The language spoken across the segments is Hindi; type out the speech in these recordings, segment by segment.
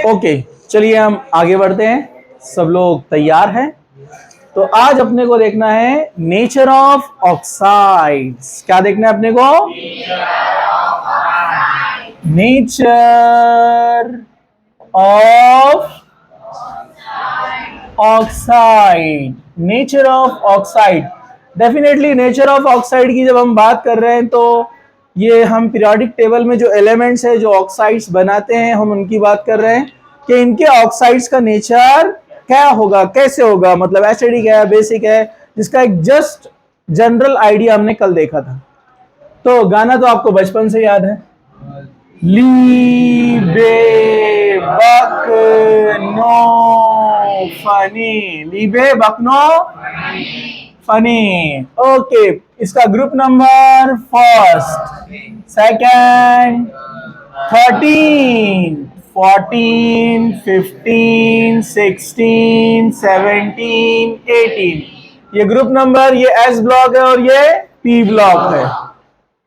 ओके, चलिए हम आगे बढ़ते हैं। सब लोग तैयार हैं? तो आज अपने को देखना है नेचर ऑफ ऑक्साइड्स। क्या देखना है अपने को? Nature of oxide. Nature of oxide, definitely nature of oxide की जब हम बात कर रहे हैं तो ये हम पीरियोडिक टेबल में जो एलिमेंट्स है जो ऑक्साइड्स बनाते हैं हम उनकी बात कर रहे हैं कि इनके ऑक्साइड्स का नेचर क्या होगा, कैसे होगा, मतलब एसिडिक है, बेसिक है, जिसका एक जस्ट जनरल आइडिया हमने कल देखा था। तो गाना तो आपको बचपन से याद है, लीबे बकनो फनी, लीबे बकनो फनी। ओके, इसका ग्रुप नंबर फर्स्ट, सेकंड, 13, 14, 15, 16, 17, 18, ये ग्रुप नंबर, ये एस ब्लॉक है और ये पी ब्लॉक है।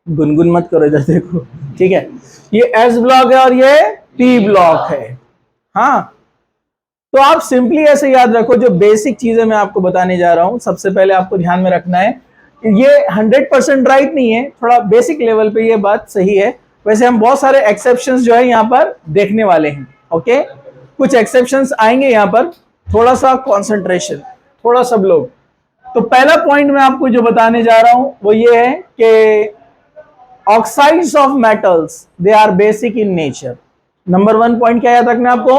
गुनगुन मत करो, इधर देखो, ठीक है। ये एस ब्लॉक है और ये पी ब्लॉक है। हाँ, तो आप सिंपली ऐसे याद रखो, जो बेसिक चीजें मैं आपको बताने जा रहा हूं सबसे पहले आपको ध्यान में रखना है। ये 100% राइट नहीं है, थोड़ा बेसिक लेवल पे ये बात सही है। वैसे हम बहुत सारे एक्सेप्शंस जो है यहाँ पर देखने वाले हैं। ओके, कुछ एक्सेप्शंस आएंगे यहाँ पर, थोड़ा सा कॉन्सेंट्रेशन, थोड़ा सब लोग। तो पहला पॉइंट मैं आपको जो बताने जा रहा हूं वो ये है कि oxides of metals they are basic in nature. Number 1 point क्या याद रखना है आपको?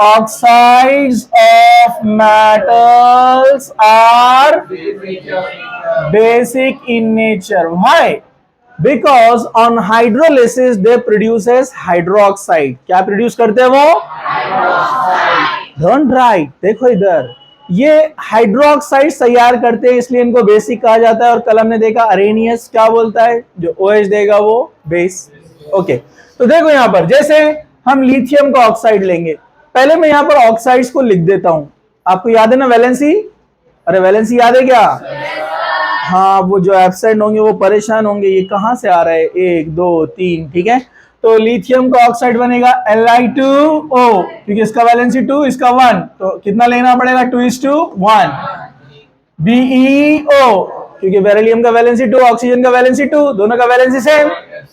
Oxides of metals are basic in nature. Why? Because on hydrolysis they produces hydroxide. क्या प्रोड्यूस करते हैं वो? डोंट राइट, देखो इधर, ये हाइड्रोक्साइड तैयार करते हैं, इसलिए इनको बेसिक कहा जाता है। और कल हमने देखा अरेनियस क्या बोलता है, जो OH देगा वो बेस। ओके, तो देखो यहां पर जैसे हम लिथियम का ऑक्साइड लेंगे, पहले मैं यहां पर ऑक्साइड्स को लिख देता हूं। आपको याद है ना वैलेंसी? अरे वैलेंसी याद है क्या? हाँ, वो जो एब्सेंट होंगे वो परेशान होंगे, ये कहां से आ रहा है, 1 2 3, ठीक है। तो लिथियम का ऑक्साइड बनेगा Li2O, क्योंकि इसका वैलेंसी 2, इसका 1, तो कितना लेना पड़ेगा? 2:1। BeO, क्योंकि बेरिलियम का वैलेंसी 2, ऑक्सीजन का वैलेंसी 2, दोनों का वैलेंसी सेम,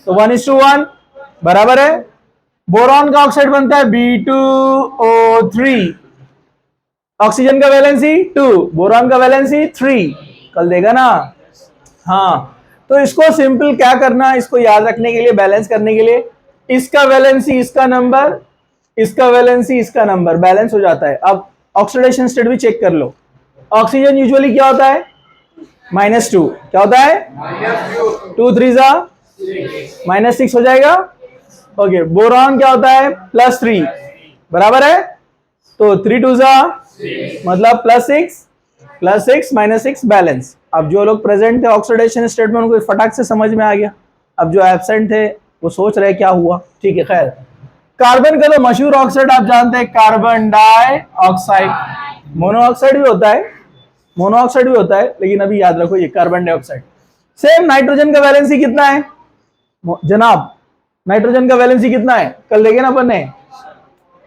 तो 1:1 बराबर है। बोरॉन का ऑक्साइड बनता है B2O3, ऑक्सीजन का वैलेंसी 2, बोरॉन का वैलेंसी 3, कल देगा ना। हाँ, तो इसको सिंपल क्या करना, इसको याद रखने के लिए, बैलेंस करने के लिए, इसका वैलेंसी इसका नंबर, इसका वैलेंसी इसका नंबर, बैलेंस हो जाता है। अब ऑक्सीडेशन स्टेट भी चेक कर लो। ऑक्सीजन यूजुअली क्या होता है? -2। क्या होता है? -2 3 -6 हो जाएगा। ओके, बोरॉन क्या होता है? +3, बराबर है, तो 3 2 मतलब +6 -6 बैलेंस। अब जो लोग प्रेजेंट थे ऑक्सीडेशन स्टेट में उनको फटाक से समझ में आ गया। अब जो एब्सेंट थे वो सोच रहे क्या हुआ, ठीक है। खैर, कार्बन का तो मशहूर ऑक्साइड आप जानते हैं, कार्बन डाइऑक्साइड। मोनोऑक्साइड भी होता है, मोनोऑक्साइड भी होता है, लेकिन अभी याद रखो ये कार्बन डाइऑक्साइड। सेम नाइट्रोजन का वैलेंसी कितना है जनाब? नाइट्रोजन का वैलेंसी कितना है? कल देखे ना अपन ने,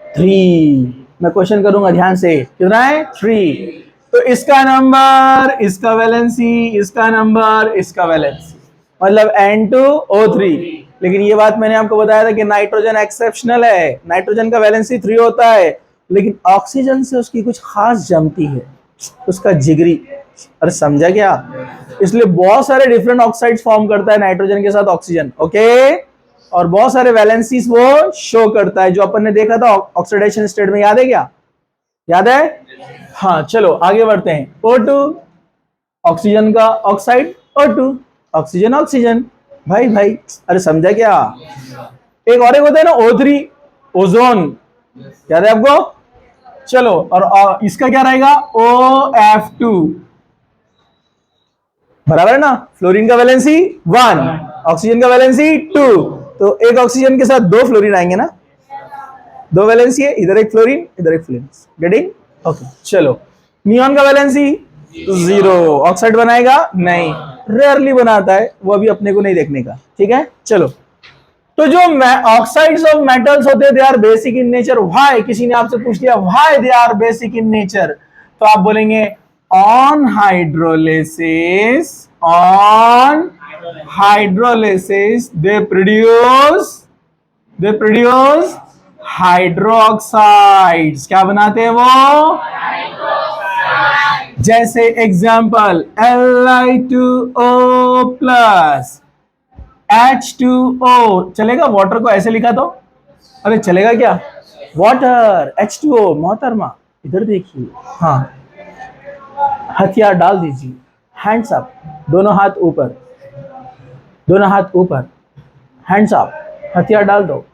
3। मैं क्वेश्चन करूंगा ध्यान से, कितना है? 3। तो इसका नंबर, इसका वैलेंसी, इसका नंबर, इसका वैलेंसी, मतलब N2O3। लेकिन ये बात मैंने आपको बताया था कि नाइट्रोजन एक्सेप्शनल है, नाइट्रोजन का वैलेंसी 3 होता है, लेकिन ऑक्सीजन से उसकी कुछ खास जमती है, उसका जिगरी। अरे समझा क्या? इसलिए बहुत सारे डिफरेंट ऑक्साइड्स फॉर्म करता है नाइट्रोजन के साथ ऑक्सीजन। ओके, और बहुत सारे वैलेंसीज वो शो करता है, जो अपन ने देखा था ऑक्सीडेशन स्टेट में। याद है क्या? याद है? हाँ, चलो आगे बढ़ते हैं। O2, ऑक्सीजन का ऑक्साइड, O2, ऑक्सीजन ऑक्सीजन, भाई भाई, अरे समझा क्या? एक और एक होता है ना O3, ओजोन, याद है आपको? चलो, और इसका क्या रहेगा? OF2, बराबर है ना। फ्लोरीन का वैलेंसी 1, ऑक्सीजन का वैलेंसी 2, तो एक ऑक्सीजन के साथ 2 फ्लोरीन आएंगे ना, 2 वैलेंसी है, इधर एक फ्लोरीन, इधर एक फ्लोरीन। गेटिंग? ओके, चलो। नियॉन का वैलेंसी 0, ऑक्साइड बनाएगा नहीं, रेयरली बनाता है, वो अभी अपने को नहीं देखने का, ठीक है। चलो, तो जो ऑक्साइड्स ऑफ मेटल्स होते हैं they are basic in nature. Why? किसी ने आपसे पूछ लिया why they are basic in nature, तो आप बोलेंगे on hydrolysis they produce hydroxides. क्या बनाते हैं वो? जैसे एग्जाम्पल Li2O प्लस H2O। चलेगा? वाटर को ऐसे लिखा तो? अरे चलेगा क्या? Water H2O। मोहतरमा इधर देखिए, हाँ हथियार डाल दीजिए, हैंड्स अप, दोनों हाथ ऊपर, दोनों हाथ ऊपर, हैंड्स अप, हथियार डाल दो।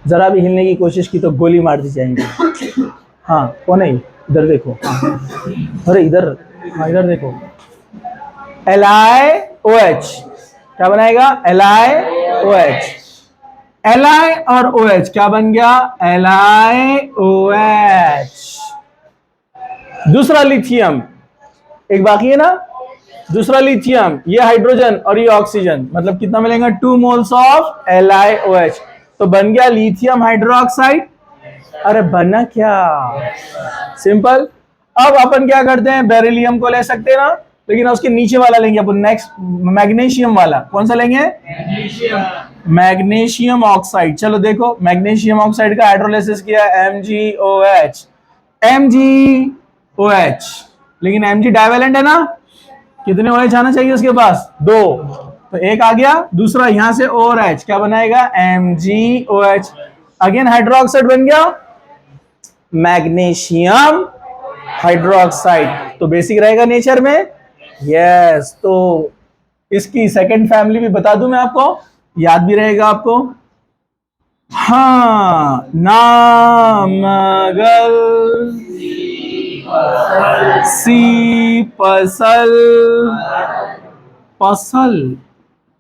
जरा भी हिलने की कोशिश की तो गोली मार दी जाएंगी। हाँ कौन है? इधर देखो, अरे इधर, हाँ इधर देखो। LiOH क्या बनाएगा? LiOH। Li और OH क्या बन गया? LiOH। दूसरा लिथियम, एक बाकी है ना, दूसरा लिथियम, ये हाइड्रोजन और ये ऑक्सीजन, मतलब कितना मिलेगा? 2 मोल्स ऑफ LiOH। तो बन गया लिथियम हाइड्रोक्साइड। अरे बना क्या? सिंपल। अब अपन क्या करते हैं, बेरिलियम को ले सकते हैं ना, लेकिन उसके नीचे वाला लेंगे अपन, नेक्स्ट मैग्नीशियम वाला। कौन सा लेंगे? Magnesium oxide. चलो देखो, मैग्नीशियम ऑक्साइड का हाइड्रोलिसिस किया MgOH, लेकिन Mg डाइवेलेंट है ना, कितने OH आना चाहिए उसके पास? 2, तो एक आ गया, दूसरा यहां से और H क्या बनाएगा? MgOH। अगेन हाइड्रोक्साइड बन गया मैग्नीशियम हाइड्रोक्साइड। तो बेसिक रहेगा नेचर में। यस, तो इसकी सेकंड फैमिली भी बता दूं मैं आपको, याद भी रहेगा आपको। हाँ, नामगल, सी पसल,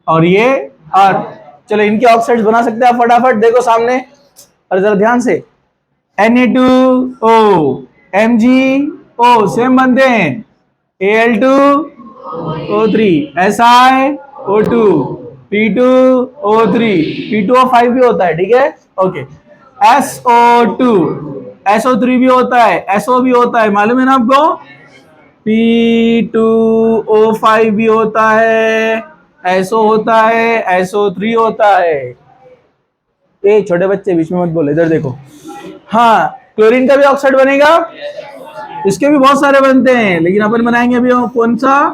और ये अर्थ। चलो इनके ऑक्साइड्स बना सकते हैं आप फटाफट, देखो सामने, और जरा ध्यान से। Na2O, MgO सेम बनते हैं, Al2O3, SiO2, P2O3, P2O5 भी होता है, ठीक है, ओके। SO3 भी होता है, SO भी होता है, मालूम है ना आपको? P2O5 भी होता है, SO होता है, SO3 होता है। ए छोटे बच्चे बीच में मत बोले, इधर देखो। हाँ, क्लोरीन का भी ऑक्साइड बनेगा, इसके भी बहुत सारे बनते हैं, लेकिन अपन बनाएंगे अभी कौन सा?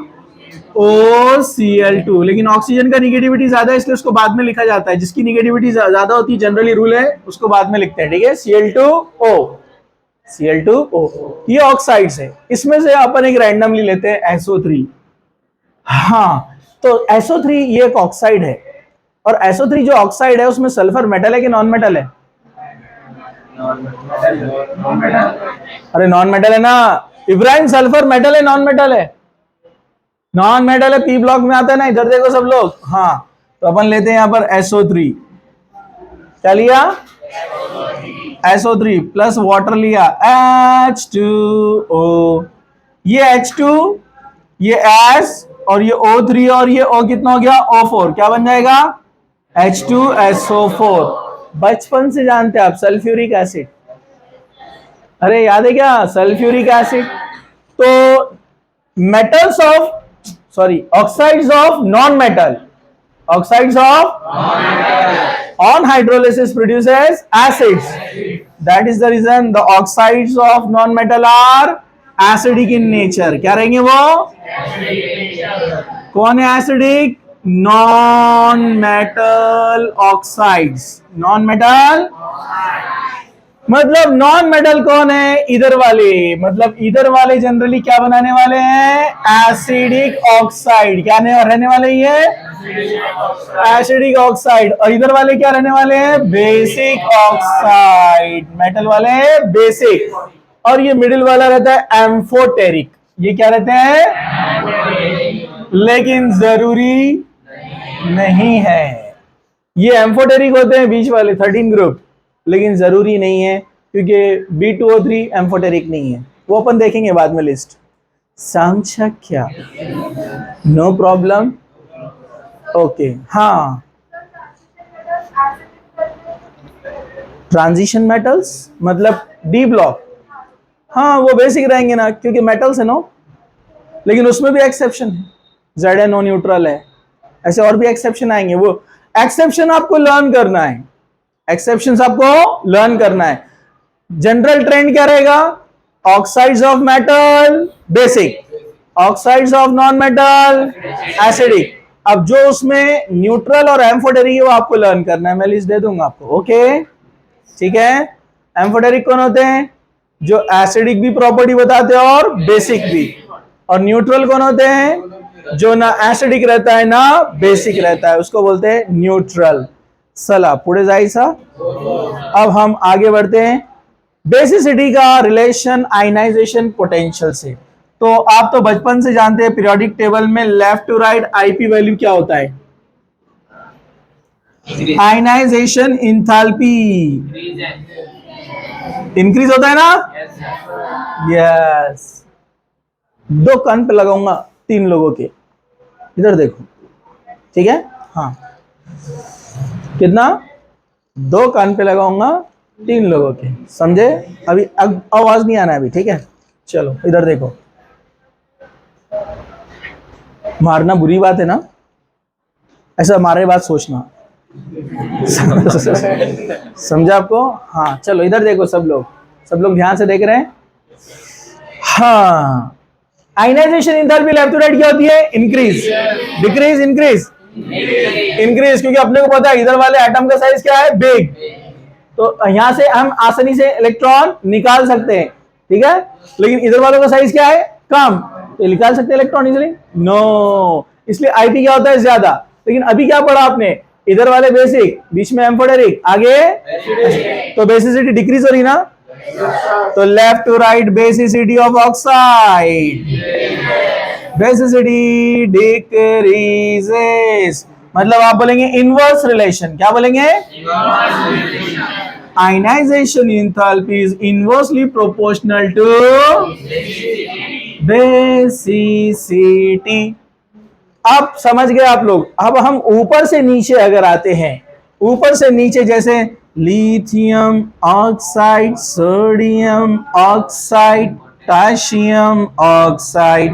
OCl2। लेकिन ऑक्सीजन का निगेटिविटी ज्यादा है, इसलिए उसको बाद में लिखा जाता है। जिसकी निगेटिविटी ज्यादा होती है, जनरली रूल है, उसको बाद में लिखते हैं, ठीक है। Cl2O, ये ऑक्साइड्स है। इसमें से अपन एक रैंडमली लेते हैं SO3। हाँ, तो SO3 ये एक ऑक्साइड है, और SO3 जो ऑक्साइड है उसमें सल्फर मेटल है कि नॉन मेटल है? अरे नॉन मेटल है ना इब्राहिम, सल्फर मेटल है नॉन मेटल है? नॉन मेटल है, पी ब्लॉक में आता है ना, इधर देखो सब लोग। हाँ, तो अपन लेते हैं यहां पर SO3। क्या लिया? SO3 प्लस वाटर लिया, H2O। ये H2, ये S, और ये O3, और ये O कितना हो गया? O4। क्या बन जाएगा? H2SO4। बचपन से जानते हैं आप, सल्फ्यूरिक एसिड। अरे याद है क्या? Sulphuric acid. तो metals of, sorry, oxides of non metal, on hydrolysis produces acids. That is the reason the oxides of non-metal are acidic in nature. क्या रहेंगे वो? कौन है acidic? Non-metal oxides. Non-metal, मतलब नॉन मेटल कौन है? इधर वाले, मतलब इधर वाले जनरली क्या बनाने वाले हैं? Acidic oxide. क्या रहने वाले? ये एसिडिक ऑक्साइड। और इधर वाले क्या रहने वाले हैं? Basic oxide. मेटल वाले बेसिक, और ये मिडिल वाला रहता है एम्फोटेरिक। ये क्या रहते हैं? लेकिन जरूरी नहीं है। ये एम्फोटेरिक होते हैं बीच वाले 13 ग्रुप, लेकिन जरूरी नहीं है, क्योंकि B2O3 एम्फोटेरिक नहीं है। वो अपन देखेंगे बाद में लिस्ट। समझा क्या? No problem, okay. हाँ, ट्रांजिशन मेटल्स मतलब डी ब्लॉक, हाँ वो बेसिक रहेंगे ना क्योंकि मेटल्स है नो, लेकिन उसमें भी एक्सेप्शन है, ZnO न्यूट्रल है, ऐसे और भी एक्सेप्शन आएंगे। वो एक्सेप्शन आपको लर्न करना है, एक्सेप्शन आपको लर्न करना है। जनरल ट्रेंड क्या रहेगा? Oxides of metal basic, oxides of non metal acidic. अब जो उसमें न्यूट्रल और एम्फोटेरिक है वो आपको लर्न करना है, मैं लिस्ट दे दूंगा आपको, ओके ठीक है। एम्फोटेरिक कौन होते हैं? जो एसिडिक भी प्रॉपर्टी बताते हैं और बेसिक भी। और न्यूट्रल कौन होते हैं? जो ना एसिडिक रहता है ना बेसिक रहता है, उसको बोलते हैं न्यूट्रल। सला पुढे जायचा। अब हम आगे बढ़ते हैं। बेसिसिटी का रिलेशन आयनाइजेशन पोटेंशियल से। तो आप तो बचपन से जानते हैं पीरियोडिक टेबल में left to right IP value क्या होता है? आयनाइजेशन इंथैल्पी इंक्रीज होता है ना? यस। दो कान पे लगाऊंगा 3 लोगों के, इधर देखो, ठीक है? हाँ, कितना? 2 कान पे लगाऊंगा 3 लोगों के, समझे? अभी आवाज नहीं आना अभी, ठीक है? चलो इधर देखो। मारना बुरी बात है ना, ऐसा मारे बात सोचना। समझा आपको? हाँ चलो इधर देखो, सब लोग ध्यान से देख रहे हैं। हाँ, ionization enthalpy left to right क्या होती है? इंक्रीज, डिक्रीज, इंक्रीज, इंक्रीज, क्योंकि अपने को पता है इधर वाले एटम का साइज क्या है? बिग। तो यहां से हम आसानी से इलेक्ट्रॉन निकाल सकते हैं, ठीक है? लेकिन इधर वालों का साइज क्या है? कम, तो निकाल सकते हैं इलेक्ट्रॉन इजीली? नो, इसलिए आईपी क्या होता है? ज्यादा। लेकिन अभी क्या पढ़ा आपने? इधर वाले बेसिक, बीच में एम्फोटेरिक, आगे तो बेसिसिटी डिक्रीज हो रही ना, तो left to right basicity of oxide, basicity decreases, मतलब आप बोलेंगे इनवर्स रिलेशन। क्या बोलेंगे? Ionization enthalpy is inversely proportional to basicity. अब समझ गए आप लोग? अब हम ऊपर से नीचे अगर आते हैं, ऊपर से नीचे जैसे lithium oxide, sodium oxide, potassium oxide,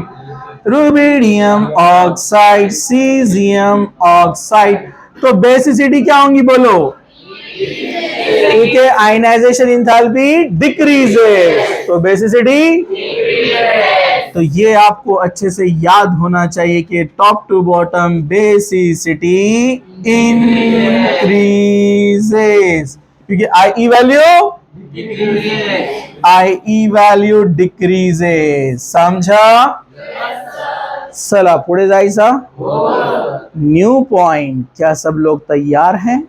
rubidium oxide, caesium oxide, तो बेसिसिटी क्या होंगी बोलो? क्योंकि आयनाइजेशन इंथैल्पी डिक्रीजेस, तो बेसिसिटी। तो ये आपको अच्छे से याद होना चाहिए कि top to bottom basicity increases, क्योंकि आई वैल्यू डिक्रीजेस। समझा? चला पुढे जायचा। न्यू पॉइंट, क्या सब लोग तैयार हैं?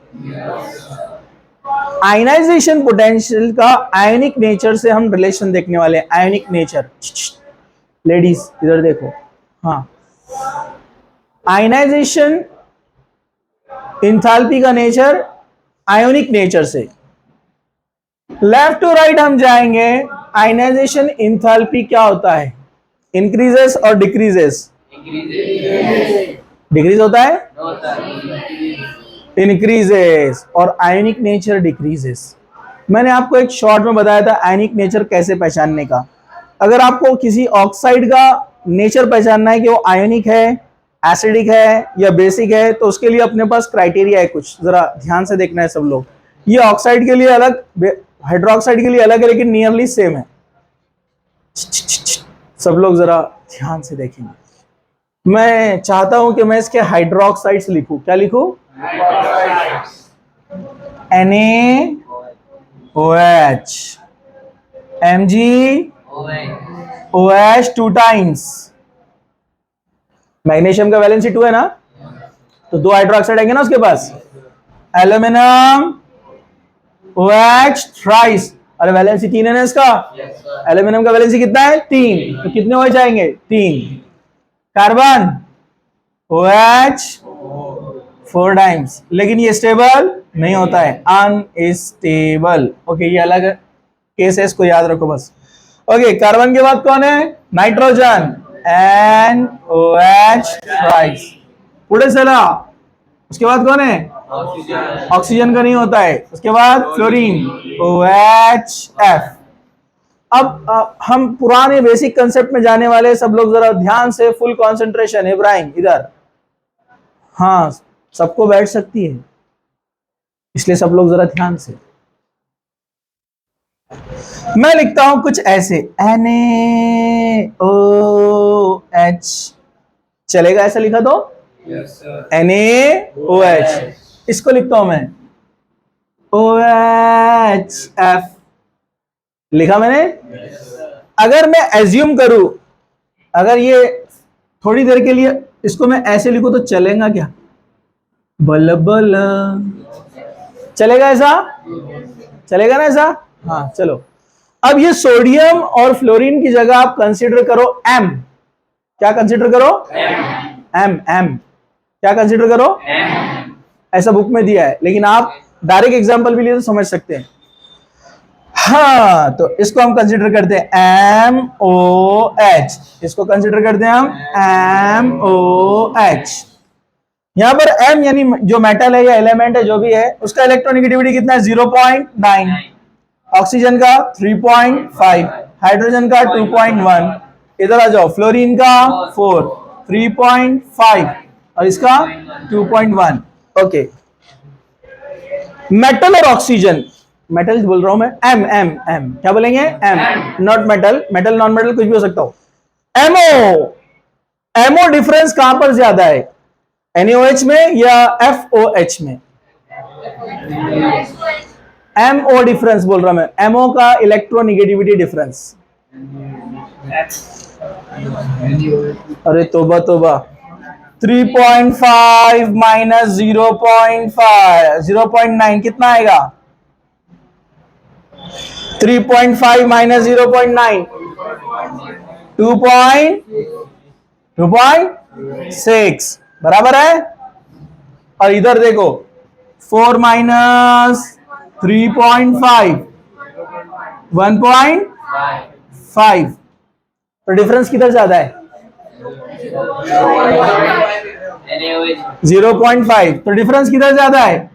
आयनाइजेशन पोटेंशियल का आयनिक नेचर से हम रिलेशन देखने वाले हैं। आयनिक नेचर, लेडीज इधर देखो। हाँ, आयनाइजेशन इंथैल्पी का नेचर आयोनिक नेचर से। लेफ्ट टू राइट हम जाएंगे। आयनाइजेशन इंथैल्पी क्या होता है? इंक्रीजेस और डिक्रीजेस? डिक्रीज होता है, इंक्रीजेस, और आयोनिक नेचर डिक्रीजेस। मैंने आपको एक शॉर्ट में बताया था आयोनिक नेचर कैसे पहचानने का। अगर आपको किसी ऑक्साइड का नेचर पहचानना है कि वो आयोनिक है, एसिडिक है या बेसिक है, तो उसके लिए अपने पास क्राइटेरिया है कुछ, जरा ध्यान से देखना है सब लोग। ये ऑक्साइड के लिए अलग, हाइड्रोक्साइड के लिए अलग है, लेकिन नियरली सेम है। सब लोग जरा ध्यान से देखेंगे। मैं चाहता हूं कि मैं इसके हाइड्रोक्साइड्स लिखूं। क्या लिखूं? NaOH, MgOH 2 times. मैग्नीशियम का वैलेंसी 2 है ना, तो 2 हाइड्रोक्साइड आएंगे ना उसके पास। एल्यूमिनियम OH थ्राइस, अरे वैलेंसी 3 है ना इसका। एल्यूमिनियम का वैलेंसी कितना है? 3, तो कितने OH आएंगे? 3। कार्बन OH 4 टाइम्स, लेकिन ये स्टेबल नहीं होता है, अनस्टेबल। ओके, ये अलग केस है, इसको याद रखो बस। ओके, कार्बन के बाद कौन है? Nitrogen, NOH thrice. पुढे चला, उसके बाद कौन है? ऑक्सीजन का नहीं होता है। उसके बाद फ्लोरीन OHF। अब हम पुराने बेसिक कंसेप्ट में जाने वाले सब लोग जरा ध्यान से, फुल कंसंट्रेशन। इब्राहिम इधर, हाँ सबको बैठ सकती है, इसलिए सब लोग जरा ध्यान से। मैं लिखता हूं कुछ ऐसे NaOH, चलेगा ऐसा लिखा तो? NaOH। इसको लिखता हूं मैं OHF, लिखा मैंने। अगर मैं एज्यूम करूं, अगर ये थोड़ी देर के लिए इसको मैं ऐसे लिखूं तो चलेगा क्या? बल बल, चलेगा ऐसा? चलेगा ना ऐसा? हाँ चलो। अब ये सोडियम और फ्लोरीन की जगह आप कंसीडर करो M। क्या कंसीडर करो? M क्या कंसीडर करो? ऐसा बुक में दिया है, लेकिन आप डायरेक्ट एग्जांपल भी लिए तो समझ सकते हैं। हाँ तो इसको हम कंसीडर करते हैं MOH, इसको कंसीडर करते हैं हम MOH। यहां पर M यानी जो मेटल है या एलिमेंट है जो भी है, उसका इलेक्ट्रोनेगेटिविटी कितना है? 0.9। ऑक्सीजन का 3.5, हाइड्रोजन का 2.1, इधर आ जाओ फ्लोरीन का 4, 3.5 और इसका 2.1। ओके, मेटल और ऑक्सीजन, मेटल बोल रहा हूं मैं, M क्या बोलेंगे? M, not metal, metal non metal कुछ भी हो सकता हो। MO डिफरेंस कहां पर ज्यादा है? NaOH में या FOH में? MO डिफरेंस बोल रहा मैं, MO का इलेक्ट्रोनेगेटिविटी डिफरेंस। अरे तोबा तोबा, 3.5 माइनस 0.5, 0.9 कितना आएगा? 3.5 माइनस 0.9, 2.6 बराबर है। और इधर देखो 4 माइनस 3.5, 1.5, तो डिफरेंस किधर ज्यादा है? 0.5, तो डिफरेंस किधर ज्यादा है?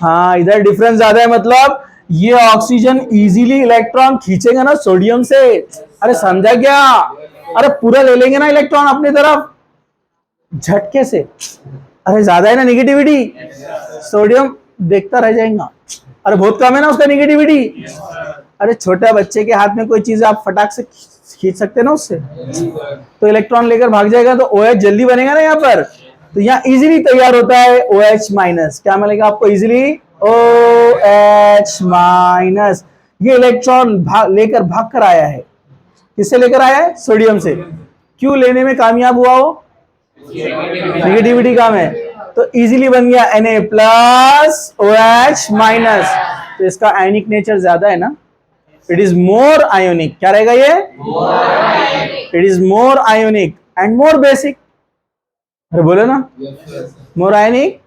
हाँ इधर डिफरेंस ज्यादा है, मतलब ये ऑक्सीजन इजीली इलेक्ट्रॉन खींचेगा ना सोडियम से। अरे समझा क्या? अरे पूरा ले लेंगे ना इलेक्ट्रॉन अपनी तरफ झटके से। अरे ज्यादा है ना नेगेटिविटी, सोडियम देखता रह जाएगा। अरे बहुत कम है ना उसका नेगेटिविटी। अरे छोटा बच्चे के हाथ में कोई चीज आप फटाक से खींच सकते हैं ना उससे, तो इलेक्ट्रॉन लेकर भाग जाएगा, तो OH जल्दी बनेगा ना यहाँ पर। तो यहाँ इजीली तैयार होता है OH माइनस। क्या मिलेगा आपको इजीली? OH minus. ये इलेक्ट्रॉन लेकर भाग कर आया है। किससे लेकर आया है? सोडियम से। क्यों लेने में कामयाब हुआ हो? नेगेटिविटी कम है, तो इजीली बन गया Na प्लस OH माइनस। तो इसका आयनिक नेचर ज्यादा है ना, इट इज मोर आयोनिक। क्या रहेगा ये? It is more ionic and more basic. अरे बोलो ना, मोर आयोनिक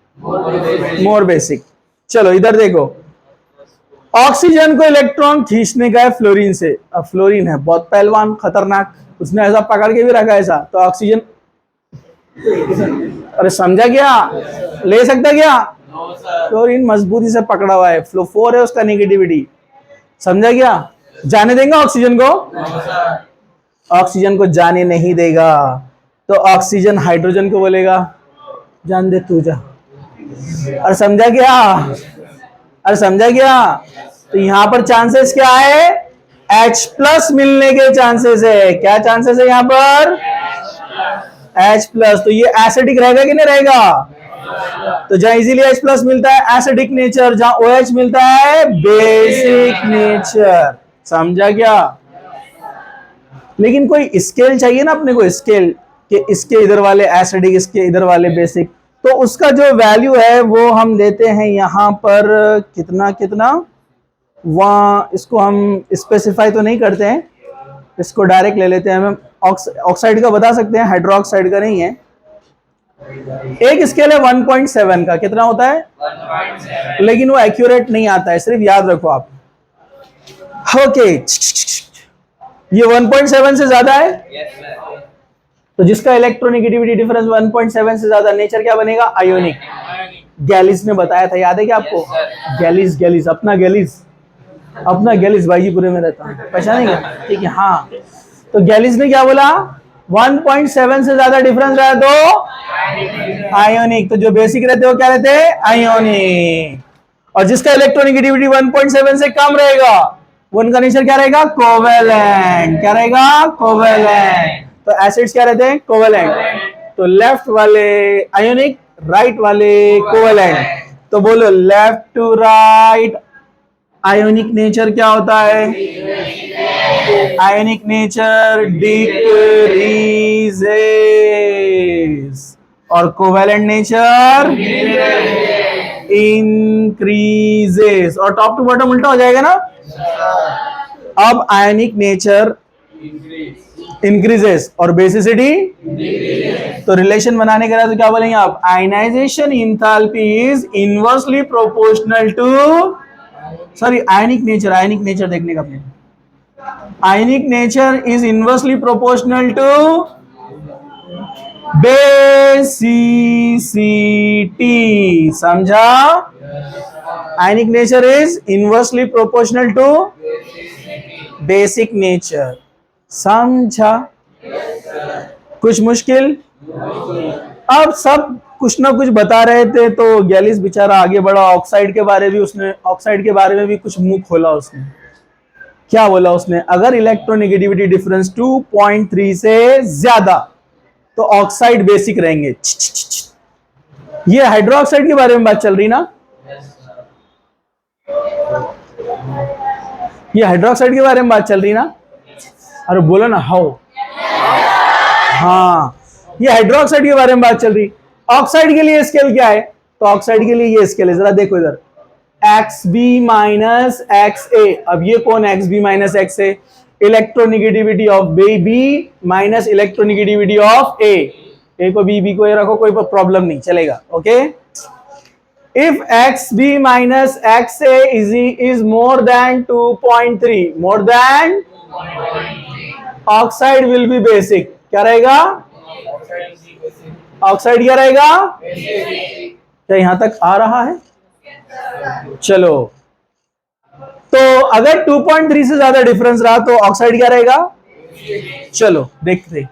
मोर बेसिक। चलो इधर देखो, ऑक्सीजन को इलेक्ट्रॉन खींचने का है फ्लोरीन से। अब फ्लोरीन है बहुत पहलवान, खतरनाक, उसने ऐसा पकड़ के भी रखा ऐसा, तो ऑक्सीजन, अरे समझा क्या? ले सकता क्या? फ्लोरीन मजबूती से पकड़ा हुआ है, फ्लो 4 है उसका नेगेटिविटी। समझा क्या? जाने देगा ऑक्सीजन को? ऑक्सीजन को जाने नहीं देगा, तो ऑक्सीजन हाइड्रोजन को बोलेगा जान दे तू जा। और समझा क्या? अरे समझा क्या? तो यहां पर चांसेस क्या है? H प्लस मिलने के चांसेस है। क्या चांसेस है यहां पर? H plus. तो ये एसिडिक रहेगा कि नहीं रहेगा? तो जहां इजीली H प्लस मिलता है एसिडिक नेचर, जहां OH मिलता है बेसिक नेचर। समझा क्या? लेकिन कोई स्केल चाहिए ना अपने को, स्केल कि इसके इधर वाले एसिडिक, इसके इधर वाले बेसिक, तो उसका जो वैल्यू है वो हम देते हैं यहां पर कितना कितना, वहां इसको हम स्पेसिफाई तो नहीं करते हैं, इसको डायरेक्ट ले लेते हैं। हम ऑक्साइड का बता सकते हैं, हाइड्रोक्साइड का नहीं है। एक स्केल है 1.7 का, कितना होता है? 1.7, लेकिन वो एक्यूरेट नहीं आता है, सिर्फ याद रखो आप। ओके, ये 1.7 से ज्यादा है, तो जिसका इलेक्ट्रोनेगेटिविटी डिफरेंस 1.7 से ज्यादा, नेचर क्या बनेगा? आयोनिक। गैलिस ने बताया था, याद है क्या आपको? गैलिस, गैलिस अपना गैलिस भाईजीपुरे में रहता है, पहचानेंगे? ठीक है, हाँ। तो गैलिस ने क्या बोला? 1.7 से ज्यादा डिफरेंस रहा तो आयोनिक, तो जो बेसिक रहते हो क्या रहते हैं? आयोनिक। और जिसका इलेक्ट्रोनेगेटिविटी 1.7 से कम रहेगा वो उनका नेचर क्या रहेगा? कोवेलेंट। क्या रहेगा? कोवेलेंट। तो एसिड्स क्या रहते हैं? कोवेलेंट। तो लेफ्ट वाले आयोनिक, राइट वाले कोवेलेंट। तो बोलो left to right ionic nature क्या होता है? आयोनिक नेचर डिक्रीजेस और कोवेलेंट नेचर इंक्रीजेस। और टॉप टू बॉटम उल्टा हो जाएगा ना? अब आयनिक नेचर इंक्रीजेस और बेसिसिटी, तो रिलेशन बनाने के लिए तो क्या बोलेंगे आप? Ionisation enthalpy is inversely proportional to, sorry ionic nature देखने का अपने, ionic nature is inversely proportional to basicity. समझा? Ionic nature is inversely proportional to basic nature. समझा? कुछ मुश्किल? अब सब कुछ ना कुछ बता रहे थे तो गैलिस बेचारा आगे बढ़ा, ऑक्साइड के बारे में भी कुछ मुंह खोला उसने। क्या बोला उसने? अगर इलेक्ट्रोनेगेटिविटी डिफरेंस 2.3 से ज्यादा तो ऑक्साइड बेसिक रहेंगे। ये हाइड्रोक्साइड के बारे में बात चल रही ना? ये हाइड्रोक्साइड के बारे में बात चल रही ना? अरे बोलो ना, हाउ? हाँ, ये हाइड्रोक्साइड के बारे में बात चल रही। ऑक्साइड के लिए स्केल क्या है? तो ऑक्साइड के लिए ये स्केल है, जरा देखो इधर, XB माइनस XA। अब ये कौन है XB minus XA? Electronegativity of B minus electronegativity of A। A को B को A रखो, कोई प्रॉब्लम नहीं, चलेगा। Okay, if XB minus XA is more than 2.3, more than, oxide will be basic. क्या रहेगा? ऑक्साइड क्या रहेगा? क्या यहां तक आ रहा है? चलो, तो अगर 2.3 से ज्यादा डिफरेंस रहा तो ऑक्साइड क्या रहेगा? चलो देखते।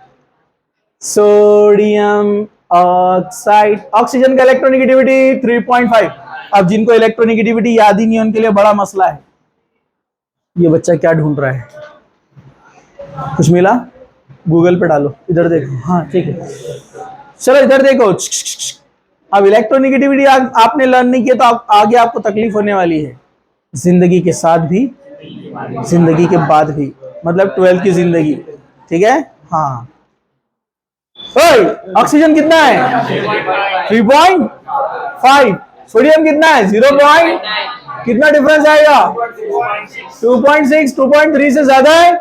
सोडियम ऑक्साइड, ऑक्सीजन का इलेक्ट्रोनेगेटिविटी 3.5। अब जिनको इलेक्ट्रोनेगेटिविटी याद ही नहीं उनके लिए बड़ा मसला है। ये बच्चा क्या ढूंढ रहा है? कुछ मिला? गूगल पे डालो, इधर देखो। हाँ ठीक है, चलो इधर देखो। अब इलेक्ट्रोनेगेटिविटी आपने लर्न नहीं किया तो आगे आपको तकलीफ होने वाली है, जिंदगी के साथ भी, जिंदगी के बाद भी, मतलब 12 की जिंदगी। ठीक है? हाँ। ऑक्सीजन कितना है? 3.5। सोडियम कितना है? 0. कितना डिफरेंस आएगा? 2.6। 2.3 से ज्यादा है,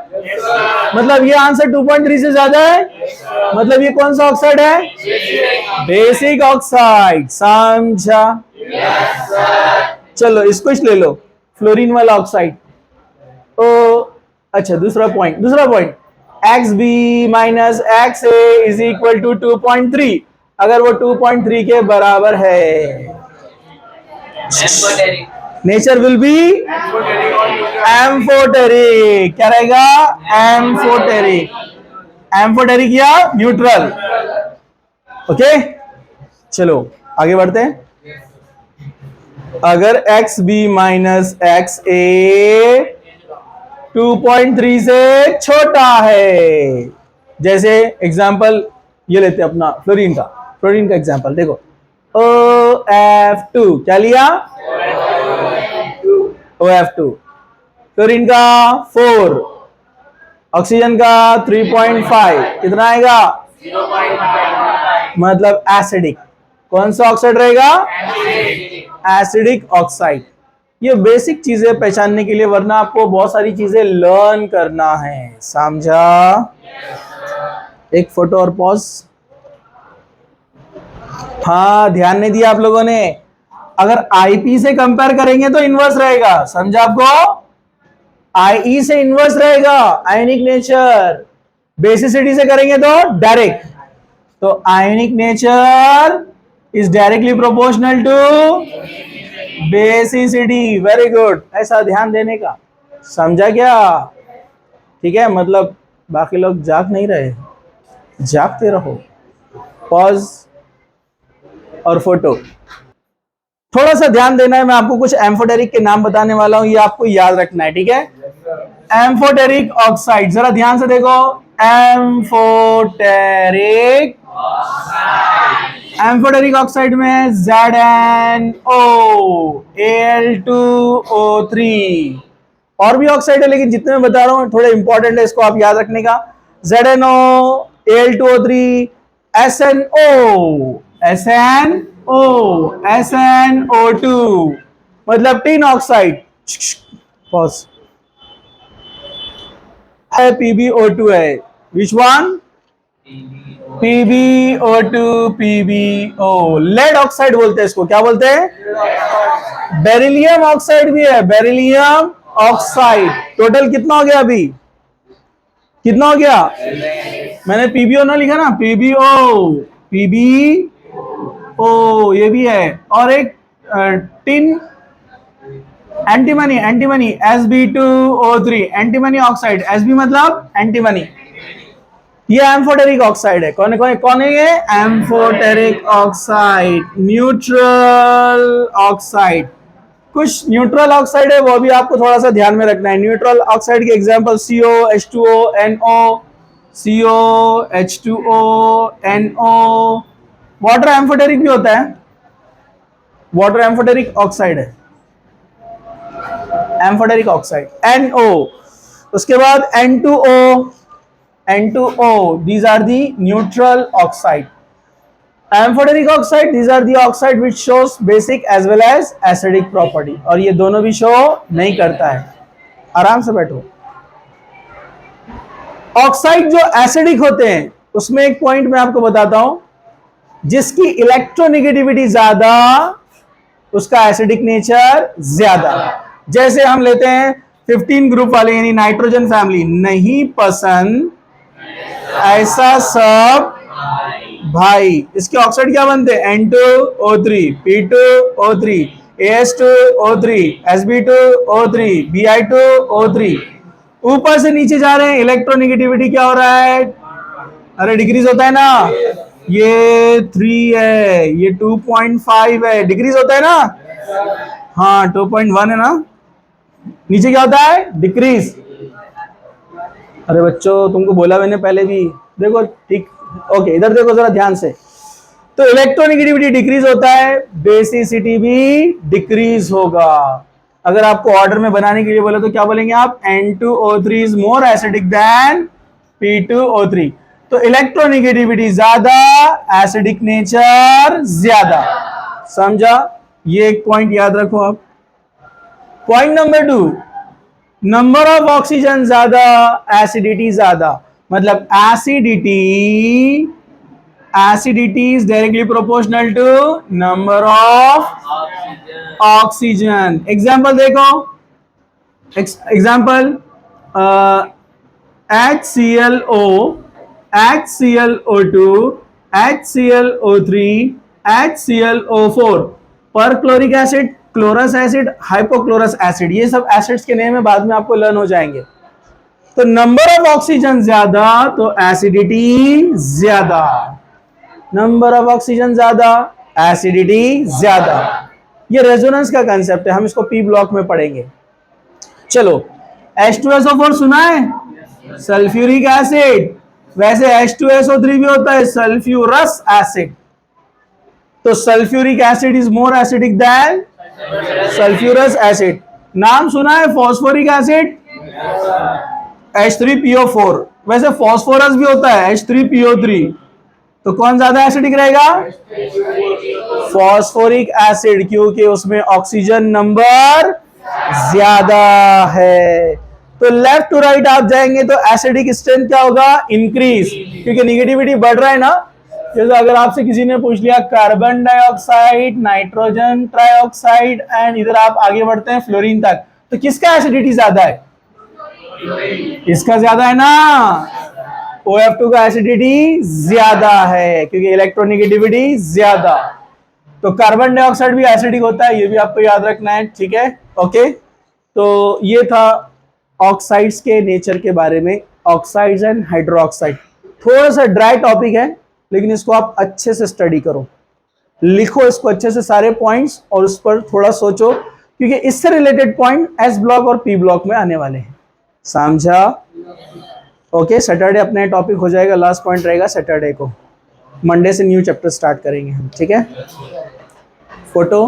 मतलब ये आंसर 2.3 से ज्यादा है, मतलब ये कौन सा ऑक्साइड है? Basic oxide. समझा? चलो इसको ले लो, फ्लोरीन वाला ऑक्साइड। ओ अच्छा, दूसरा point XB minus XA is equal to 2.3। अगर वो 2.3 के बराबर है, नेचर विल बी एम्फोटेरिक। क्या रहेगा? एम्फोटेरिक। एम्फोटेरिक या न्यूट्रल। ओके, चलो आगे बढ़ते हैं। अगर XB माइनस XA 2.3 से छोटा है, जैसे एग्जांपल ये लेते हैं अपना फ्लोरीन का एग्जांपल देखो। OF2 क्या लिया? OF2। फ्लोरीन का 4, ऑक्सीजन का 3.5, कितना आएगा? 0.5, मतलब एसिडिक। कौन सा ऑक्साइड रहेगा? Acidic oxide. ये बेसिक चीजें पहचानने के लिए, वरना आपको बहुत सारी चीजें लर्न करना है। समझा? एक फोटो और पॉज। हाँ, ध्यान नहीं दिया आप लोगों ने। अगर आईपी से कंपेयर करेंगे तो इनवर्स रहेगा। समझा आपको? आईई से इनवर्स रहेगा आयनिक नेचर। बेसिसिटी से करेंगे तो डायरेक्ट। तो ionic nature is directly proportional to basicity. Very good, ऐसा ध्यान देने का, समझा क्या? ठीक है, मतलब बाकी लोग जाग नहीं रहे, जागते रहो। पॉज और फोटो। थोड़ा सा ध्यान देना है, मैं आपको कुछ एम्फोटेरिक के नाम बताने वाला हूं, ये आपको याद रखना है, ठीक है? एम्फोटेरिक ऑक्साइड, जरा ध्यान से देखो। एम्फोटेरिक एम्फोटेरिक ऑक्साइड में ZnO, Al2O3, और भी ऑक्साइड है, लेकिन जितने मैं बता रहा हूं थोड़े इंपॉर्टेंट है, इसको आप याद रखने का। ZnO, Al2O3, SnO, SnO2, मतलब टिन ऑक्साइड। पॉज है, PbO2 है। Which one? PbO2, PbO। Lead oxide बोलते हैं इसको, क्या बोलते हैं? बेरिलियम ऑक्साइड भी है, बेरिलियम ऑक्साइड। टोटल कितना हो गया अभी? कितना हो गया? मैंने PbO ना लिखा ना, PbO, PbO ये भी है। और एक tin antimony, antimony Sb2O3, antimony oxide. Sb मतलब एंटीमनी। ये एम्फोटेरिक ऑक्साइड है। कौन कौन कौन है ये? Amphoteric oxide. न्यूट्रल ऑक्साइड, कुछ न्यूट्रल ऑक्साइड है, वो भी आपको थोड़ा सा ध्यान में रखना है। न्यूट्रल ऑक्साइड के example CO, H2O, NO, CO, H2O, NO। Water amphoteric भी होता है, वाटर एम्फोटेरिक ऑक्साइड है, एम्फोटेरिक ऑक्साइड NO। उसके बाद N2O, N2O, these are the neutral oxide. Amphoteric oxide, these are the oxide which shows basic as well as acidic property, और ये दोनों भी शो नहीं करता है। आराम से बैठो। ऑक्साइड जो एसिडिक होते हैं उसमें एक पॉइंट मैं आपको बताता हूं, जिसकी इलेक्ट्रोनेगेटिविटी ज्यादा उसका एसिडिक नेचर ज्यादा। जैसे हम लेते हैं 15 ग्रुप वाले, यानी नाइट्रोजन फैमिली, नहीं पसंद ऐसा सब भाई। इसके ऑक्साइड क्या बनते हैं? N2O3, P2O3, AS2O3, Sb2O3, Bi2O3। ऊपर से नीचे जा रहे हैं, इलेक्ट्रोनेगेटिविटी क्या हो रहा है? अरे डिक्रीज होता है ना, ये 3 है, ये 2.5 है, डिक्रीज होता है ना। हाँ 2.1 है ना, नीचे क्या होता है? डिक्रीज। अरे बच्चों तुमको बोला मैंने पहले भी, देखो ठीक। ओके, इधर देखो जरा ध्यान से। तो इलेक्ट्रोनेगेटिविटी डिक्रीज होता है, बेसिसिटी भी डिक्रीज होगा। अगर आपको ऑर्डर में बनाने के लिए बोले तो क्या बोलेंगे आप? N2O3 is more acidic then P2O3। तो इलेक्ट्रोनेगेटिविटी ज्यादा, एसिडिक नेचर ज्यादा। समझा? ये एक पॉइंट याद रखो आप। Point number 2, number of oxygen ज्यादा, एसिडिटी ज्यादा। मतलब acidity is directly proportional to number of oxygen. Example देखो, example HClO, HClO2, HClO3, HClO4। पर chloric acid, chlorous acid, hypochlorous acid, ये सब एसिड्स के नेम है, बाद में आपको लर्न हो जाएंगे। तो नंबर ऑफ ऑक्सीजन ज्यादा तो एसिडिटी ज्यादा, नंबर ऑफ ऑक्सीजन ज्यादा, एसिडिटी ज्यादा। ये रेजोनेंस का कंसेप्ट है, हम इसको पी ब्लॉक में पढ़ेंगे। चलो, H2SO4 सुना है? Sulphuric acid. वैसे H2SO3 भी होता है सल्फ्यूरस एसिड। तो sulphuric acid is more acidic then sulphurous acid. नाम सुना है फॉस्फोरिक एसिड? H3PO4। वैसे फॉस्फोरस भी होता है H3PO3। तो कौन ज्यादा एसिडिक रहेगा? फॉस्फोरिक एसिड, क्योंकि उसमें ऑक्सीजन नंबर ज्यादा है। तो लेफ्ट टू राइट आप जाएंगे तो एसिडिक स्ट्रेंथ क्या होगा? इंक्रीज, क्योंकि निगेटिविटी बढ़ रहा है ना। जैसे अगर आपसे किसी ने पूछ लिया carbon dioxide, nitrogen trioxide, and इधर आप आगे बढ़ते हैं फ्लोरीन तक, तो किसका एसिडिटी ज्यादा है? इसका ज्यादा है ना। OF2 का एसिडिटी ज्यादा है, क्योंकि इलेक्ट्रोनेगेटिविटी ज्यादा। तो कार्बन डाइऑक्साइड भी एसिडिक होता है, ये भी आपको याद रखना है, ठीक है। ओके, तो ये था ऑक्साइड्स के नेचर के बारे में, ऑक्साइड्स एंड हाइड्रोक्साइड। थोड़ा सा ड्राई टॉपिक है, लेकिन इसको आप अच्छे से स्टडी करो, लिखो इसको अच्छे से सारे पॉइंट्स, और उस पर थोड़ा सोचो, क्योंकि इससे रिलेटेड पॉइंट एस ब्लॉक और पी ब्लॉक में आने वाले हैं, समझा? ओके, सैटरडे अपने टॉपिक हो जाएगा, लास्ट पॉइंट रहेगा सैटरडे को, मंडे से न्यू चैप्टर स्टार्ट करेंगे हम, ठीक है। फोटो